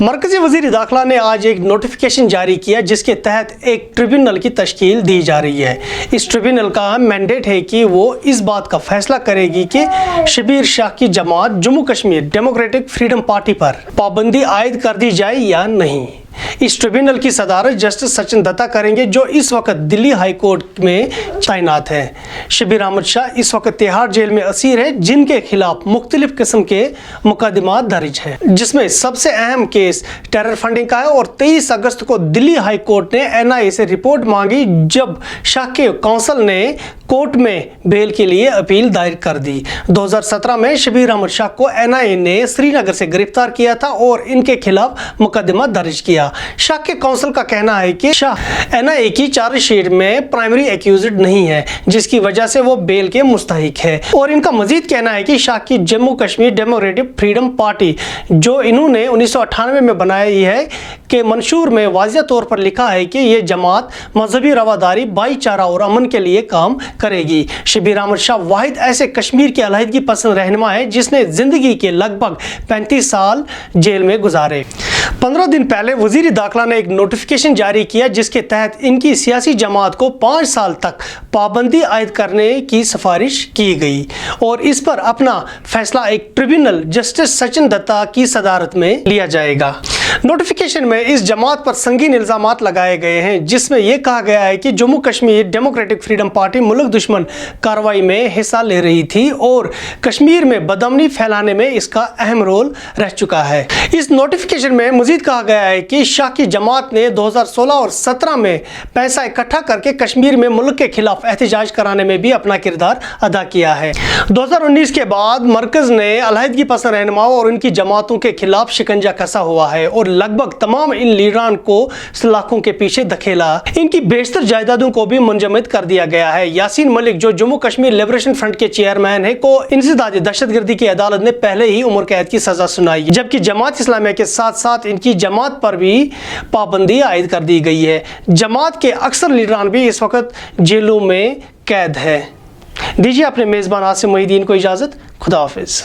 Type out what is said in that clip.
मरकजी वज़ीर दाखिला ने आज एक नोटिफिकेशन जारी किया जिसके तहत एक ट्रिब्यूनल की तश्कील दी जा रही है। इस ट्रिब्यूनल का मैंडेट है कि वो इस बात का फैसला करेगी कि शबीर शाह की जमात Jammu Kashmir democratic freedom party पर पाबंदी आयद कर दी जाए या नहीं। इस ट्रिब्यूनल की सदारत जस्टिस सचिन दत्ता करेंगे जो इस वक्त दिल्ली हाई कोर्ट में तैनात है। शबीर अहमद शाह इस वक्त तिहाड़ जेल में असीर है जिनके खिलाफ मुख्तलिफ किस्म के मुकदमा दर्ज है, जिसमें सबसे अहम केस टेरर फंडिंग का है। और 23 अगस्त को दिल्ली हाई कोर्ट ने NIA से रिपोर्ट मांगी जब शाह के काउंसिल ने कोर्ट में बेल के लिए अपील दायर कर दी। 2017 में शबीर अहमद शाह को NIA ने श्रीनगर से गिरफ्तार किया था और इनके खिलाफ मुकदमा दर्ज किया। शाह के काउंसिल का कहना है कि शाह NIA की चार्जशीट में प्राइमरी एक्यूज्ड नहीं है, जिसकी वजह से वो बेल के मुस्तहिक है। और इनका मजीद कहना है कि शाह की Jammu Kashmir democratic freedom party जो इन्होंने 1998 में बनाई है के मंशूर में वाज़िह तौर पर लिखा है कि ये जमात मजहबी रवादारी, भाईचारा और अमन के लिए काम करेगी। शबीर अहमद शाह वाहिद ऐसे कश्मीर के अलहदगी पसंद रहनुमा है जिसने जिंदगी के लगभग 35 साल जेल में गुजारे। 15 दिन पहले वज़ीर दाखिला ने एक नोटिफिकेशन जारी किया जिसके तहत इनकी सियासी जमात को 5 साल तक पाबंदी आयद करने की सिफारिश की गई और इस पर अपना फैसला एक ट्रिब्यूनल जस्टिस सचिन दत्ता की सदारत में लिया जाएगा। नोटिफिकेशन में इस जमात पर संगीन इल्ज़ामात लगाए गए हैं जिसमें यह कहा गया है कि Jammu Kashmir democratic freedom party मुल्क दुश्मन कार्रवाई में हिस्सा ले रही थी और कश्मीर में बदअमनी फैलाने में इसका अहम रोल रह चुका है। इस नोटिफिकेशन में मजीद कहा गया है कि शाह की जमात ने 2016 और 17 में पैसा इकट्ठा करके कश्मीर में मुल्क के खिलाफ एहतजाज कराने में भी अपना किरदार अदा किया है। 2019 के बाद मरकज ने अलहदगी पसंद रहनुमाओं और उनकी जमातों के खिलाफ शिकंजा कसा हुआ है और लगभग तमाम इन लीडरान को सलाखों के पीछे धकेला। इनकी बेशतर जायदादों को भी मुंजमद कर दिया गया है। यासीन मलिक जो जम्मू कश्मीर लिबरेशन फ्रंट के चेयरमैन है को इंसदाद दहशतगर्दी की अदालत ने पहले ही उम्र कैद की सजा सुनाई, जबकि जमात इस्लामिया के साथ साथ इनकी जमात पर भी पाबंदी आयद कर दी गई है। जमात के अक्सर लीडरान भी इस वक्त जेलों में कैद है। दीजिए अपने मेज़बान आसिम मोहिद्दीन को इजाज़त। खुदा हाफिज़।